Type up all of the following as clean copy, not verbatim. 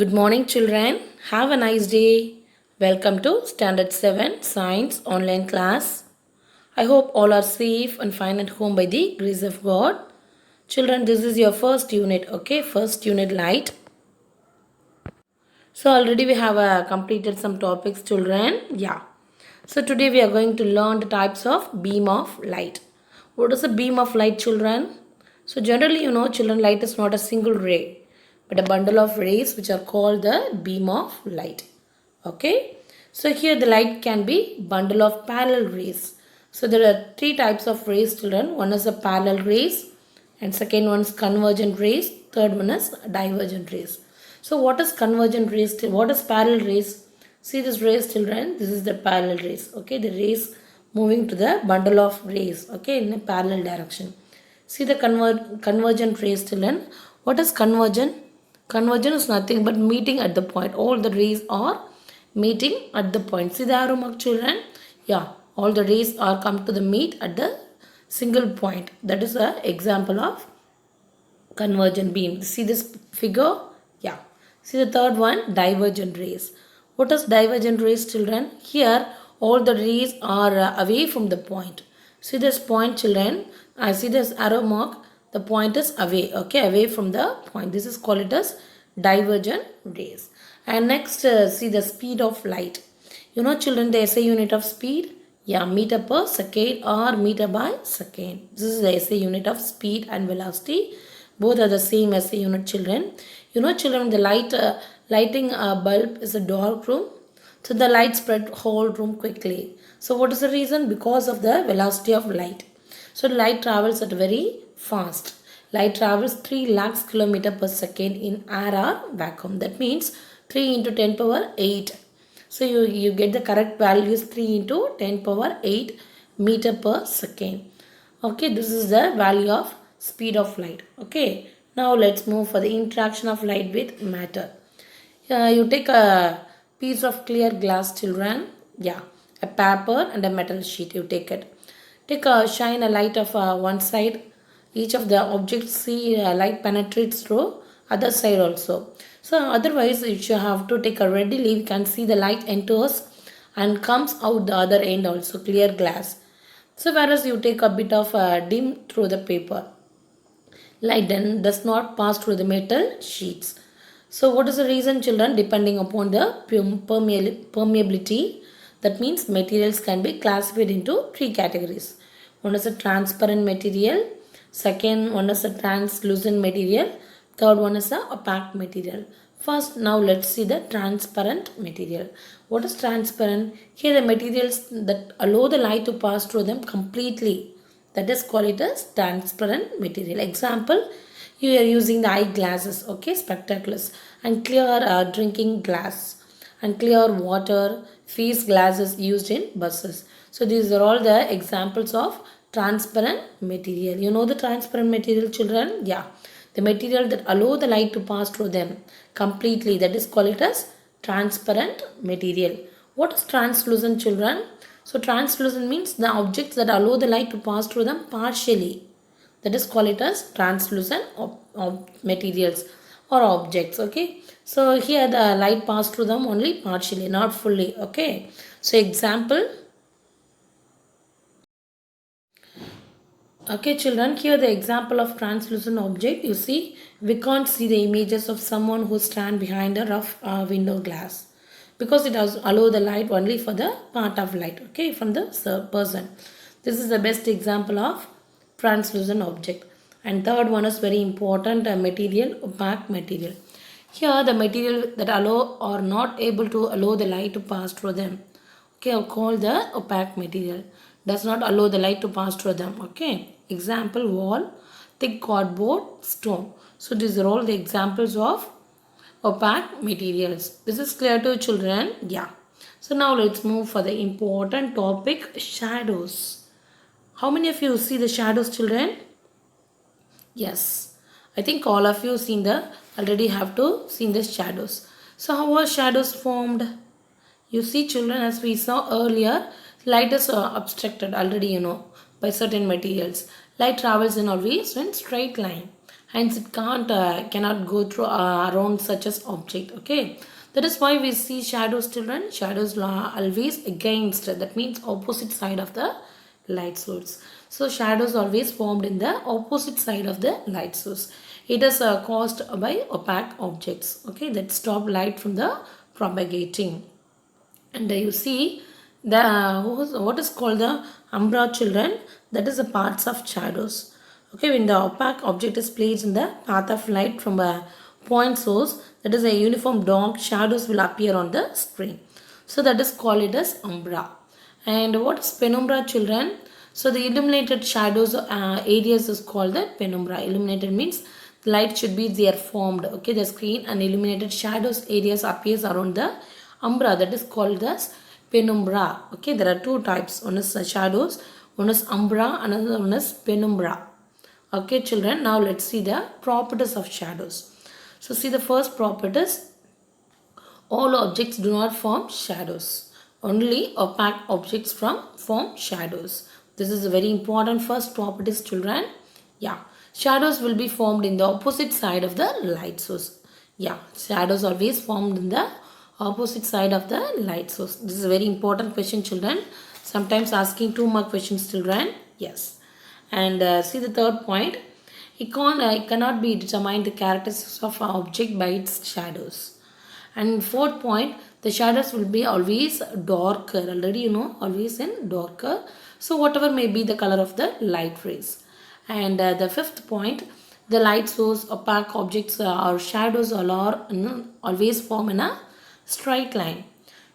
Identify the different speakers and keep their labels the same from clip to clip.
Speaker 1: Good morning, children. Have a nice day. Welcome to Standard 7 Science online class. I hope all are safe and fine at home by the grace of God. Children, this is your first unit, okay? First unit light. So, already we have completed some topics, children. Yeah. So, today we are going to learn the types of beam of light. What is a beam of light, children? So, generally, children, light is not a single ray, but a bundle of rays which are called the beam of light. Okay. So, here the light can be bundle of parallel rays. So, there are three types of rays, children. One is a parallel rays, and second one is convergent rays. Third one is divergent rays. So what is convergent rays? What is parallel rays? See this rays, children. This is the parallel rays. Okay, the rays moving to the bundle of rays. Okay, in a parallel direction. See the convergent rays, children. What is convergent? Convergent is nothing but meeting at the point. All the rays are meeting at the point. See the arrow mark, children? Yeah, all the rays are come to the meet at the single point. That is an example of convergent beam. See this figure? Yeah. See the third one, divergent rays. What is divergent rays, children? Here, all the rays are away from the point. See this point, children? I see this arrow mark. The point is away, okay, away from the point. This is called it as divergent rays. And next, see the speed of light. Children, the SI unit of speed? Yeah, meter per second or meter by second. This is the SI unit of speed and velocity. Both are the same SI unit, children. Children, the lighting a bulb is a dark room. So the light spread whole room quickly. So what is the reason? Because of the velocity of light. So light travels at very fast. Light travels 3 lakhs kilometer per second in air or vacuum. That means 3 into 10 power 8. So you get the correct value is 3 into 10 power 8 meter per second. Okay, this is the value of speed of light. Okay, now let's move for the interaction of light with matter. You take a piece of clear glass, children. Yeah, a paper and a metal sheet. You take it. Shine a light of one side. Each of the objects see light penetrates through other side also. So otherwise, if you have to take a readily, we can see the light enters and comes out the other end also, clear glass. So whereas you take a bit of dim through the paper, light then does not pass through the metal sheets. So what is the reason, children? Depending upon the permeability, that means materials can be classified into three categories. One is a transparent material, second one is a translucent material, third one is a opaque material. First, now let's see the transparent material. What is transparent? Here the materials that allow the light to pass through them completely. That is called it as transparent material. Example, you are using the eyeglasses, okay, spectacles, and clear drinking glass, and clear water, face glasses used in buses. So these are all the examples of transparent material. You know the transparent material, children? Yeah. The material that allow the light to pass through them completely. That is called it as transparent material. What is translucent, children? So translucent means the objects that allow the light to pass through them partially. That is called it as translucent materials or objects. Okay. So here the light pass through them only partially, not fully. Okay. So example. Okay, children, here the example of translucent object. You see, we can't see the images of someone who stand behind a rough window glass because it does allow the light only for the part of light, okay, from the person. This is the best example of translucent object. And third one is very important, material, opaque material. Here the material that allow or not able to allow the light to pass through them, okay, are called the opaque material. Does not allow the light to pass through them. Okay. Example, wall, thick cardboard, stone. So these are all the examples of opaque materials. This is clear to children? Yeah. So now let's move for the important topic, shadows. How many of you see the shadows, children? Yes. I think all of you seen the already have to seen the shadows. So how are shadows formed? You see, children, as we saw earlier, light is obstructed already, by certain materials. Light travels in always in straight line. Hence, it cannot go through around such as object. Okay, that is why we see shadows. Children, shadows are always against. That means opposite side of the light source. So shadows always formed in the opposite side of the light source. It is caused by opaque objects. Okay, that stop light from the propagating. And you see the what is called the umbra, children, that is the parts of shadows. Okay, when the opaque object is placed in the path of light from a point source, that is a uniform dark shadows will appear on the screen. So that is called it as umbra. And what is penumbra, children? So the illuminated shadows areas is called the penumbra. Illuminated means the light should be there formed. Okay, the screen and illuminated shadows areas appears around the umbra, that is called as penumbra. Okay, there are two types. One is shadows, one is umbra, another one is penumbra. Okay, children, now let's see the properties of shadows. So see the first properties: all objects do not form shadows. Only opaque objects form shadows. This is a very important first properties, children. Yeah, shadows will be formed in the opposite side of the light source. Yeah, shadows always formed in the opposite side of the light source. This is a very important question, children. Sometimes asking 2 mark questions, children. Yes. And see the third point. It cannot be determined the characteristics of an object by its shadows. And fourth point, the shadows will be always darker. Already you know, always in darker. So whatever may be the color of the light rays. And the fifth point, the light source, opaque objects or shadows all are always form in a straight line.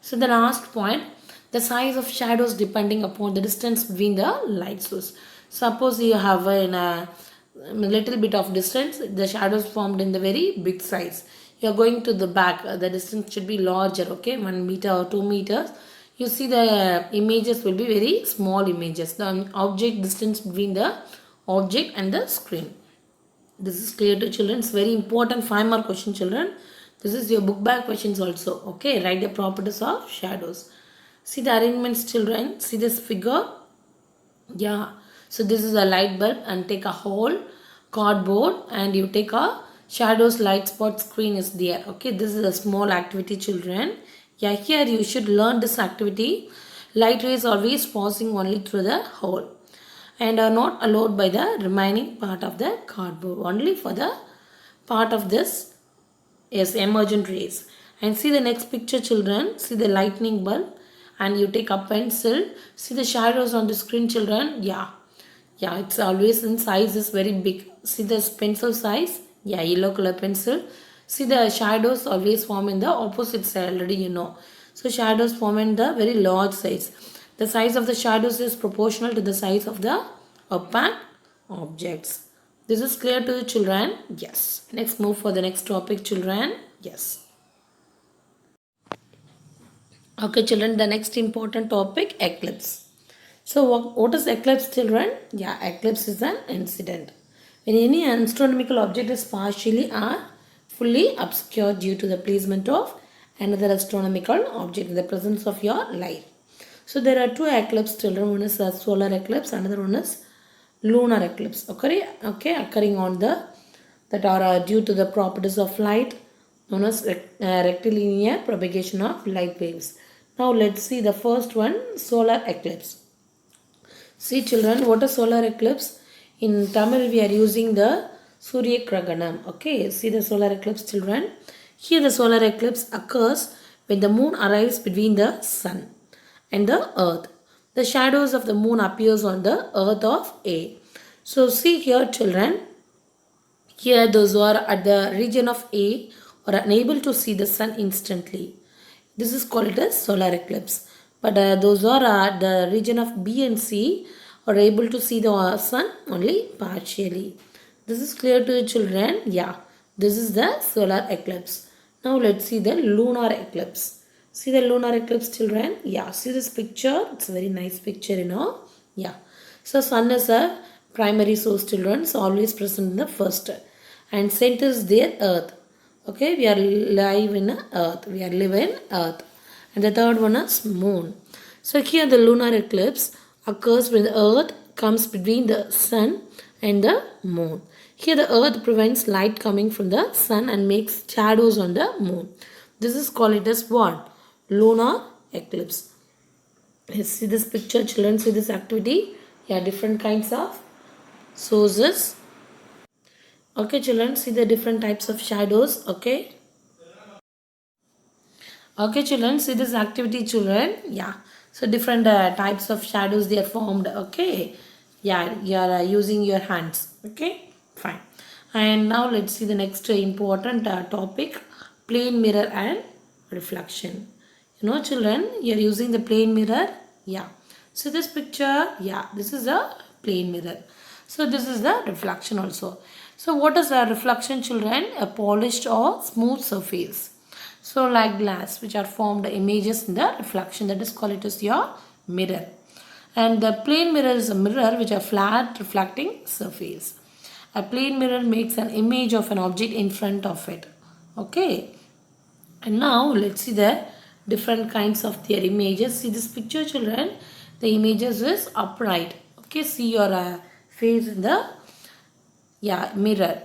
Speaker 1: So the last point, the size of shadows depending upon the distance between the light source. Suppose you have a little bit of distance, the shadows formed in the very big size. You are going to the back, the distance should be larger. Okay, 1 meter or 2 meters. You see the images will be very small images. The object distance between the object and the screen. This is clear to children. It's very important 5 mark question, children. This is your book bag questions also. Okay, write the properties of shadows. See the arrangements, children. See this figure. Yeah. So this is a light bulb, and take a whole cardboard and you take a shadows light spot screen is there. Okay, this is a small activity, children. Yeah, here you should learn this activity. Light rays always passing only through the hole and are not allowed by the remaining part of the cardboard. Only for the part of this is emergent rays. And see the next picture, children. See the lightning bulb, and you take a pencil. See the shadows on the screen, children. Yeah, it's always in size is very big. See this pencil size. Yeah, yellow color pencil. See the shadows always form in the opposite side, already you know. So shadows form in the very large size. The size of the shadows is proportional to the size of the opaque objects. This is clear to the children? Yes. Next, move for the next topic, children. Yes. Okay, children, the next important topic, eclipse. So what is eclipse, children? Yeah, eclipse is an incident when any astronomical object is partially or fully obscured due to the placement of another astronomical object in the presence of your light. So there are two eclipses, children. One is a solar eclipse, another one is lunar eclipse. Okay, occurring on the that are due to the properties of light known as rectilinear propagation of light waves. Now let's see the first one, solar eclipse. See, children, what is solar eclipse? In Tamil we are using the Surya Grahanam. Okay, see the solar eclipse, children. Here the solar eclipse occurs when the moon arrives between the sun and the earth. The shadows of the moon appears on the earth of A. So see here, children. Here those who are at the region of A are unable to see the sun instantly. This is called as solar eclipse. But those who are at the region of B and C are able to see the sun only partially. This is clear to the children? Yeah. This is the solar eclipse. Now let's see the lunar eclipse. See the lunar eclipse, children? Yeah. See this picture? It's a very nice picture, you know. Yeah. So sun is a primary source, children. So always present in the first. And center is there, earth. Okay, we are live in earth. We are living in earth. And the third one is moon. So here the lunar eclipse occurs when the earth comes between the sun and the moon. Here the earth prevents light coming from the sun and makes shadows on the moon. This is called it as what? Lunar eclipse. You see this picture, children, see this activity? Yeah, different kinds of sources. Okay, children, see the different types of shadows. Okay. Okay, children, see this activity, children. Yeah. So different types of shadows they are formed. Okay. Yeah, you are using your hands. Okay. Fine. And now let's see the next important topic, plane mirror and reflection. You know, children, you are using the plane mirror. Yeah. So this picture, yeah, this is a plane mirror. So this is the reflection also. So what is a reflection, children? A polished or smooth surface. So like glass which are formed images in the reflection, that is called it as your mirror. And the plane mirror is a mirror which are flat reflecting surface. A plane mirror makes an image of an object in front of it. Okay. And now let's see the different kinds of their images. See this picture, children. The images is upright. Okay. See your face in the mirror.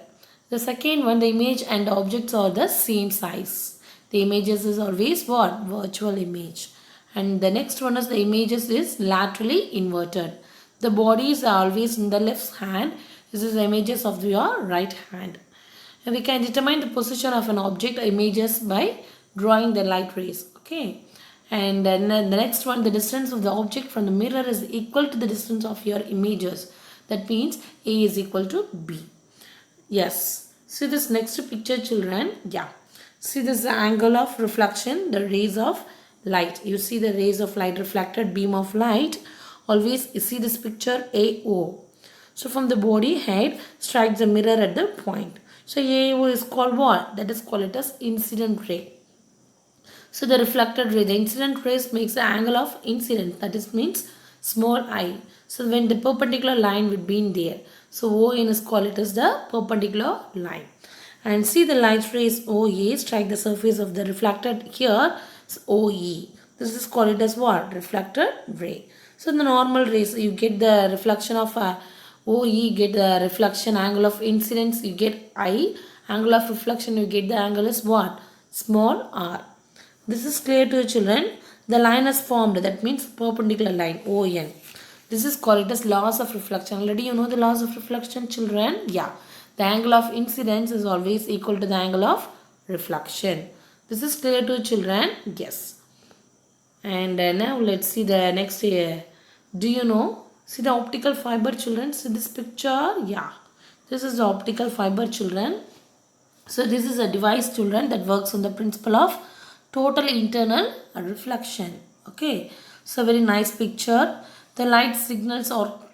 Speaker 1: The second one, the image and the objects are the same size. The images is always what? Virtual image. And the next one is the images is laterally inverted. The bodies are always in the left hand. This is the images of your right hand. And we can determine the position of an object images by drawing the light rays. Okay. And then the next one, the distance of the object from the mirror is equal to the distance of your images. That means A is equal to B. Yes. See this next picture, children. Yeah. See this angle of reflection, the rays of light. You see the rays of light, reflected beam of light. Always you see this picture AO. So from the body head strikes the mirror at the point. So AO is called what? That is called it as incident ray. So the reflected ray, the incident rays makes the angle of incidence. That is means small I. So when the perpendicular line would be in there. So ON is called it as the perpendicular line. And see the light rays OA strike the surface of the reflected here OE. This is called it as what? Reflected ray. So the normal rays, you get the reflection of OE, get the reflection angle of incidence, you get I. Angle of reflection, you get the angle is what? Small r. This is clear to children. The line is formed, that means perpendicular line ON. This is called it as laws of reflection. Already you know the laws of reflection, children. Yeah. The angle of incidence is always equal to the angle of reflection. This is clear to children? Yes. And now let's see the next here. Do you know? See the optical fiber, children. See this picture? Yeah. This is the optical fiber, children. So this is a device, children, that works on the principle of total internal reflection. Okay. So very nice picture. The light signals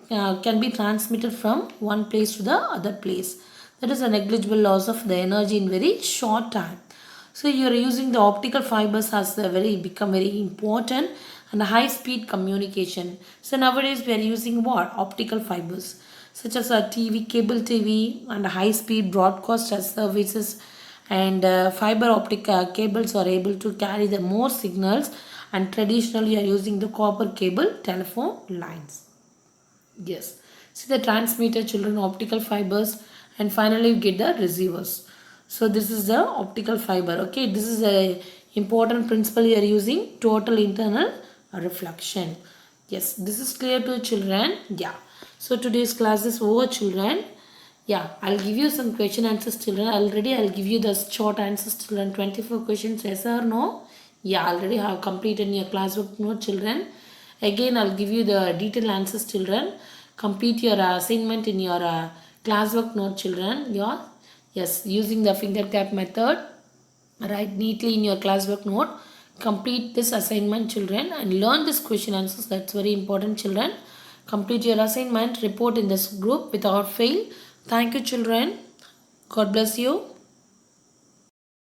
Speaker 1: can be transmitted from one place to the other place. That is a negligible loss of the energy in very short time. So you are using the optical fibers has become very important, and the high speed communication. So nowadays we are using what? Optical fibers such as a TV, cable TV, and high speed broadcast services, and fiber optic cables are able to carry the more signals, and traditionally you are using the copper cable telephone lines. Yes. See the transmitter, children, optical fibers, and finally you get the receivers. So this is the optical fiber. Okay. This is a important principle you are using, total internal reflection. Yes. This is clear to children. Yeah. So today's class is over, children. Yeah. I'll give you some question answers, children. Already I'll give you the short answers, children. 24 questions, yes or no? Yeah. Already have completed your classwork note, children. Again, I'll give you the detailed answers, children. Complete your assignment in your classwork note, children. Yes, using the finger tap method. Write neatly in your classwork note. Complete this assignment, children, and learn this question answers. That's very important, children. Complete your assignment. Report in this group without fail. Thank you, children. God bless you.